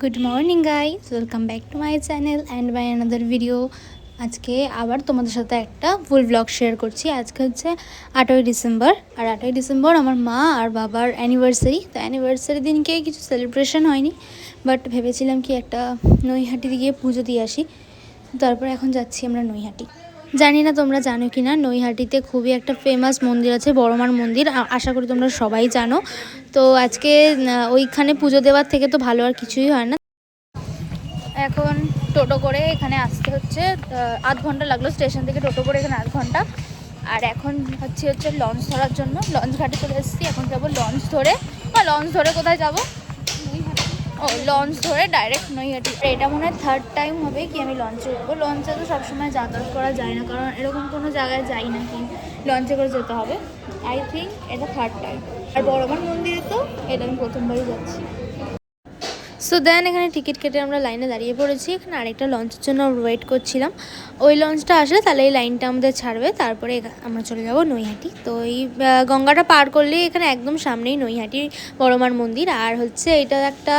Good morning guys, welcome back to my channel and by another video. আজকে আবার তোমাদের সাথে একটা ফুল ব্লগ শেয়ার করছি। আজকে হচ্ছে 8ই ডিসেম্বর, আর 8ই ডিসেম্বর আমার মা আর বাবার অ্যানিভার্সারি। তো অ্যানিভার্সারি দিনকে কিছু সেলিব্রেশন হয়নি, বাট ভেবেছিলাম কি একটা নৈহাটিতে গিয়ে পুজো দিয়ে আসি। তারপর এখন যাচ্ছি আমরা নৈহাটি। জানি না তোমরা জানো কি না, নৈহাটিতে খুবই একটা ফেমাস মন্দির আছে, বড়মার মন্দির। আশা করি তোমরা সবাই জানো। তো আজকে ওইখানে পুজো দেওয়ার থেকে তো ভালো আর কিছুই হয় না। এখন টোটো করে এখানে আসতে হচ্ছে, আধ ঘন্টা লাগলো স্টেশন থেকে টোটো করে এখানে আধ ঘন্টা। আর এখন হচ্ছে লঞ্চ ধরার জন্য লঞ্চ ঘাটে চলে এসেছি। এখন যাবো লঞ্চ ধরে। লঞ্চ ধরে কোথায় যাব? ও, লঞ্চ ধরে ডাইরেক্ট নৈহাটি। এটা মনে হয় থার্ড টাইম হবে কি আমি লঞ্চে উঠবো। লঞ্চে তো সবসময় যাতায়াত করা যায় না, কারণ এরকম কোনো জায়গায় যাই না কি লঞ্চে করে যেতে হবে। আই থিঙ্ক এটা থার্ড টাইম। আর বড়মার মন্দিরে তো এটা আমি প্রথমবারই যাচ্ছি। সো দেন এখানে টিকিট কেটে আমরা লাইনে দাঁড়িয়ে পড়েছি। এখানে আরেকটা লঞ্চের জন্য ওয়েট করছিলাম। ওই লঞ্চটা আসলে তাহলে এই লাইনটা আমাদের ছাড়বে, তারপরে আমরা চলে যাব নৈহাটি। তো এই গঙ্গাটা পার করলেই এখানে একদম সামনেই নৈহাটি বড়মার মন্দির। আর হচ্ছে এটা একটা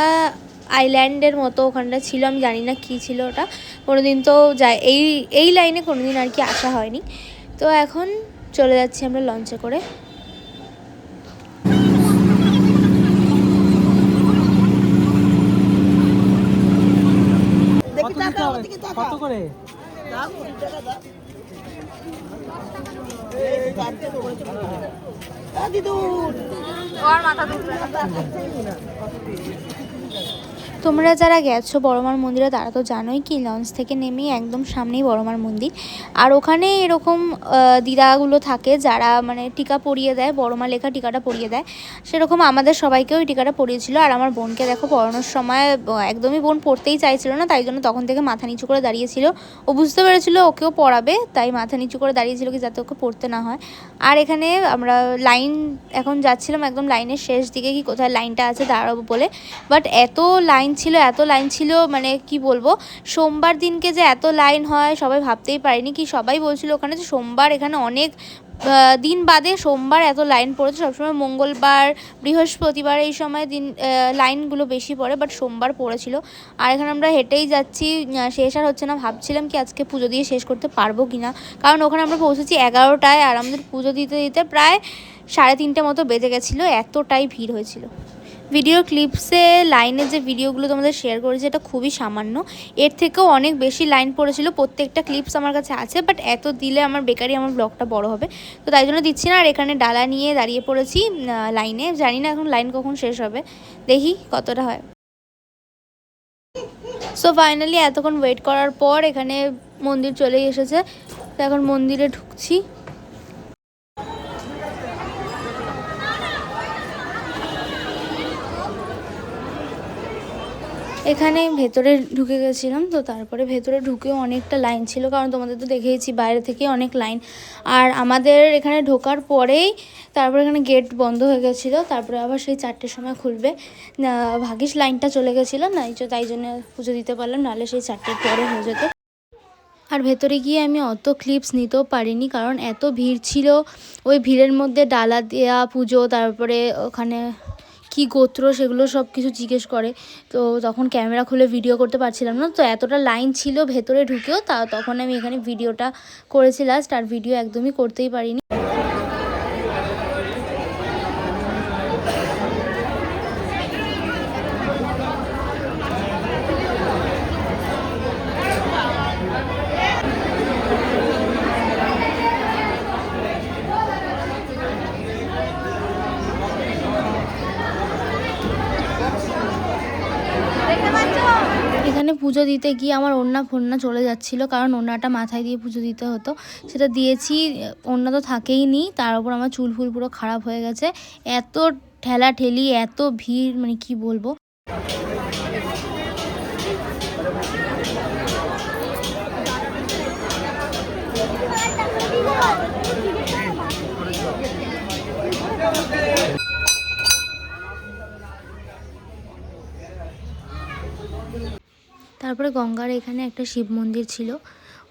আইল্যান্ডের মতো ওখানটা ছিল, আমি জানি না কী ছিল ওটা। কোনোদিন তো যাই এই লাইনে কোনোদিন আর কি আসা হয়নি। তো এখন চলে যাচ্ছি আমরা লঞ্চে করে। কত করে? তোমরা যারা গেছো বড়মার মন্দিরে তারা তো জানোই কি লঞ্চ থেকে নেমেই একদম সামনেই বড়মার মন্দির। আর ওখানে এরকম দিদাগুলো থাকে যারা মানে টিকা পরিয়ে দেয়, বড়মা লেখা টিকাটা পরিয়ে দেয়। সেরকম আমাদের সবাইকেও ওই টিকাটা পরিয়েছিল। আর আমার বোনকে দেখো পড়ানোর সময় একদমই বোন পড়তেই চাইছিল না, তাই জন্য তখন থেকে মাথা নিচু করে দাঁড়িয়েছিল। ও বুঝতে পেরেছিল ওকেও পড়াবে, তাই মাথা নিচু করে দাঁড়িয়েছিল কি যাতে ওকে পড়তে না হয়। আর এখানে আমরা লাইন এখন যাচ্ছিলাম একদম লাইনের শেষ দিকে, কি কোথায় লাইনটা আছে দাঁড়াবো বলে। বাট এত লাইন ছিল মানে কি বলবো, সোমবার দিনকে যে এত লাইন হয় সবাই ভাবতেই পারেনি। কি সবাই বলছিল ওখানে যে সোমবার এখানে অনেক দিন বাদে সোমবার এত লাইন পড়েছে। সবসময় মঙ্গলবার, বৃহস্পতিবার এই সময় দিন লাইনগুলো বেশি পড়ে, বাট সোমবার পড়েছিল। আর এখানে আমরা হেঁটেই যাচ্ছি, শেষ আর হচ্ছে না। ভাবছিলাম কি আজকে পুজো দিয়ে শেষ করতে পারবো কি না, কারণ ওখানে আমরা পৌঁছেছি 11টায় আর আমাদের পুজো দিতে দিতে প্রায় 3:30 মতো বেজে গেছিলো, এতটাই ভিড় হয়েছিল। ভিডিও ক্লিপসে লাইনের যে ভিডিওগুলো তোমাদের শেয়ার করেছি এটা খুবই সামান্য, এর থেকেও অনেক বেশি লাইন পড়েছিল। প্রত্যেকটা ক্লিপস আমার কাছে আছে, বাট এত দিলে আমার বেকারই আমার ব্লগটা বড় হবে, তো তাই জন্য দিচ্ছি না। আর এখানে ডালা নিয়ে দাঁড়িয়ে পড়েছি লাইনে। জানি না এখন লাইন কখন শেষ হবে, দেখি কতটা হয়। সো ফাইনালি এতক্ষণ ওয়েট করার পর এখানে মন্দির চলেই এসেছে। তো এখন মন্দিরে ঢুকছি। এখানে ভেতরে ঢুকে গেছিলাম। তো তারপরে ভেতরে ঢুকেও অনেকটা লাইন ছিল, কারণ তোমাদের তো দেখেইছি বাইরে থেকে অনেক লাইন। আর আমাদের এখানে ঢোকার পরেই তারপরে এখানে গেট বন্ধ হয়ে গেছিলো, তারপরে আবার সেই 4টের সময় খুলবে। ভাগ্যিস লাইনটা চলে গেছিলো না, তাই জন্য পুজো দিতে পারলাম, নাহলে সেই 4টের পরে হয়ে যেত। আর ভেতরে গিয়ে আমি অত ক্লিপস নিতেও পারিনি, কারণ এত ভিড় ছিল। ওই ভিড়ের মধ্যে ডালা দেওয়া পুজো, তারপরে ওখানে কি গোত্র সেগুলো সব কিছু জিজ্ঞেস করে। তো তখন ক্যামেরা খুলে ভিডিও করতে পারছিলাম না, তো এতটা লাইন ছিল ভেতরে ঢুকেও তখন আমি এখানে ভিডিওটা করেছি লাস্ট, আর ভিডিও একদমই করতেই পারিনি। এখানে পুজো দিতে গিয়ে আমার ওড়না ফোড়না চলে যাচ্ছিলো, কারণ ওড়নাটা মাথায় দিয়ে পুজো দিতে হতো। সেটা দিয়েছি, ওড়না তো থাকেই নি, তার উপর আমার চুল ফুল পুরো খারাপ হয়ে গেছে। এত ঠেলা ঠেলি, এত ভিড়, মানে কি বলবো। তারপরে গঙ্গার এখানে একটা শিব মন্দির ছিল,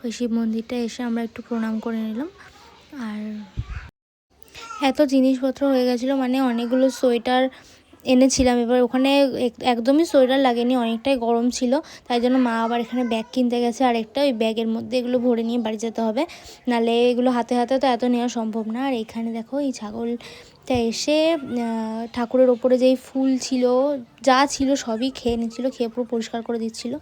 ওই শিব মন্দিরটা এসে আমরা একটু প্রণাম করে নিলাম। আর এত জিনিসপত্র হয়ে গেছিলো, মানে অনেকগুলো সোয়েটার এনেছিলাম। এবার ওখানে একদমই সোয়েটার লাগেনি, অনেকটাই গরম ছিল, তাই জন্য মা আবার এখানে ব্যাগ কিনতে গেছে আর একটা, ওই ব্যাগের মধ্যে এগুলো ভরে নিয়ে বাড়ি যেতে হবে, নাহলে এগুলো হাতে হাতে তো এত নেওয়া সম্ভব না। আর এখানে দেখো এই ছাগলটা এসে ঠাকুরের ওপরে যেই ফুল ছিল যা ছিল সবই খেয়ে নিচ্ছিল, খেয়ে পুরো পরিষ্কার করে দিচ্ছিল।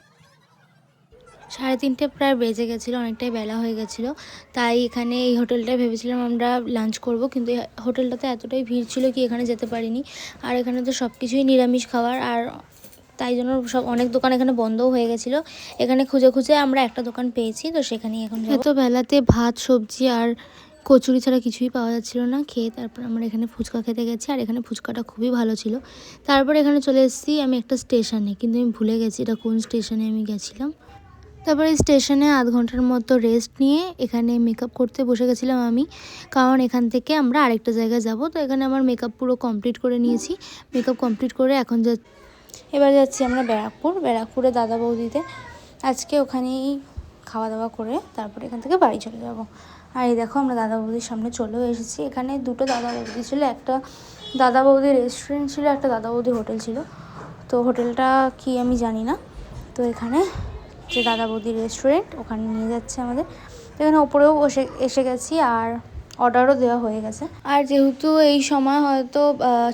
3:30 প্রায় বেজে গেছিলো, অনেকটাই বেলা হয়ে গেছিলো, তাই এখানে এই হোটেলটায় ভেবেছিলাম আমরা লাঞ্চ করব, কিন্তু এই হোটেলটাতে এতটাই ভিড় ছিল কি এখানে যেতে পারিনি। আর এখানে তো সব কিছুই নিরামিষ খাবার, আর তাই জন্য অনেক দোকান এখানে বন্ধও হয়ে গেছিলো। এখানে খুঁজে খুঁজে আমরা একটা দোকান পেয়েছি, তো সেখানেই এখন যাবো। এত বেলাতে ভাত সবজি আর কচুরি ছাড়া কিছুই পাওয়া যাচ্ছিলো না, খেয়ে তারপর আমরা এখানে ফুচকা খেতে গেছি, আর এখানে ফুচকাটা খুবই ভালো ছিল। তারপর এখানে চলে এসেছি আমি একটা স্টেশনে, কিন্তু আমি ভুলে গেছি এটা কোন স্টেশনে আমি গেছিলাম। তারপরে স্টেশনে আধ ঘন্টার মতো রেস্ট নিয়ে এখানে মেকআপ করতে বসে গেছিলাম আমি, কারণ এখান থেকে আমরা আরেকটা জায়গায় যাব। তো এখানে আমার মেকআপ পুরো কমপ্লিট করে নিয়েছি। মেকআপ কমপ্লিট করে এখন এবার যাচ্ছি আমরা ব্যারাকপুরে দাদা বৌদিতে। আজকে ওখানেই খাওয়া দাওয়া করে তারপরে এখান থেকে বাড়ি চলে যাব। আর এই দেখো আমরা দাদা বৌদির সামনে চলেও এসেছি। এখানে দুটো দাদা বৌদি ছিল, একটা দাদা বৌদি রেস্টুরেন্ট ছিল, একটা দাদা বৌদি হোটেল ছিল। তো হোটেলটা কি আমি জানি না। তো এখানে যে দাদা বৌদির রেস্টুরেন্ট, ওখানে নিয়ে যাচ্ছে আমাদের। তো এখানে ওপরেও এসে গেছি, আর অর্ডারও দেওয়া হয়ে গেছে। আর যেহেতু এই সময় হয়তো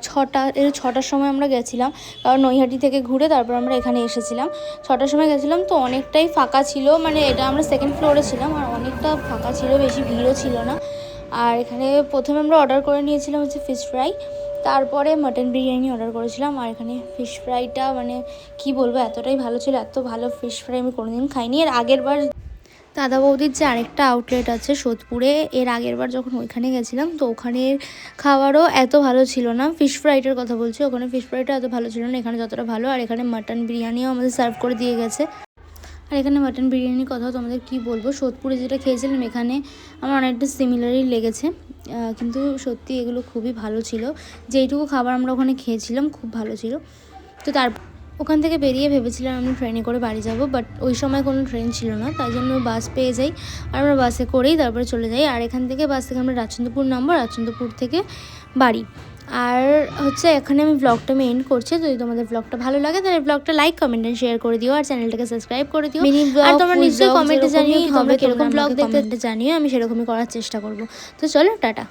6টার সময় আমরা গেছিলাম, কারণ নৈহাটি থেকে ঘুরে তারপর আমরা এখানে এসেছিলাম। 6টার সময় গেছিলাম, তো অনেকটাই ফাঁকা ছিল, মানে এটা আমরা সেকেন্ড ফ্লোরে ছিলাম, আর অনেকটা ফাঁকা ছিল, বেশি ভিড়ও ছিল না। আর এখানে প্রথমে আমরা অর্ডার করে নিয়েছিলাম হচ্ছে ফিশ ফ্রাই, তারপরে মাটন বিরিয়ানি অর্ডার করেছিলাম। আর এখানে ফিশ ফ্রাইটা মানে কি বলবো, এতটাই ভালো ছিল, এত ভালো ফিশ ফ্রাই আমি কোনোদিন খাইনি। আর আগেরবার দাদা বৌদির যে আরেকটা আউটলেট আছে সোদপুরে, এর আগের বার যখন ওইখানে গেছিলাম, তো ওখানের খাবারও এত ভালো ছিল না। ফিশ ফ্রাইটার কথা বলছি, ওখানে ফিশ ফ্রাইটা এত ভালো ছিল না এখানে যতটা ভালো। আর এখানে মাটন বিরিয়ানিও আমাদের সার্ভ করে দিয়ে গেছে। আর এখানে মাটন বিরিয়ানির কথা তোমাদের কি বলবো, সোদপুরে যেটা খেয়েছিলাম এখানে আমার অনেকটা সিমিলারই লেগেছে, কিন্তু সত্যি এগুলো খুবই ভালো ছিল। যেইটুকু খাবার আমরা ওখানে খেয়েছিলাম খুব ভালো ছিল। তো ওখান থেকে বেরিয়ে ভেবেছিলাম আমি ট্রেনে করে বাড়ি যাব, বাট ওই সময় কোনো ট্রেন ছিল না, তাই জন্য বাস পেয়ে যাই, আর আমরা বাসে করেই তারপরে চলে যাই। আর এখান থেকে বাস থেকে আমরা রাজচন্দ্রপুর নামবো, রাজচন্দ্রপুর থেকে বাড়ি। আর হচ্ছে এখানে আমি ব্লগটা এন্ড করছি। যদি তোমাদের ব্লগটা ভালো লাগে তাহলে ব্লগটা লাইক কমেন্ট এন্ড শেয়ার করে দিও, আর চ্যানেলটাকে সাবস্ক্রাইব করে দিও। আর তোমরা নিশ্চয়ই কমেন্টে জানিও হবে কিরকম ব্লগ দেখতে জানিও, আমি সেরকমই করার চেষ্টা করব। তো চলো টাটা।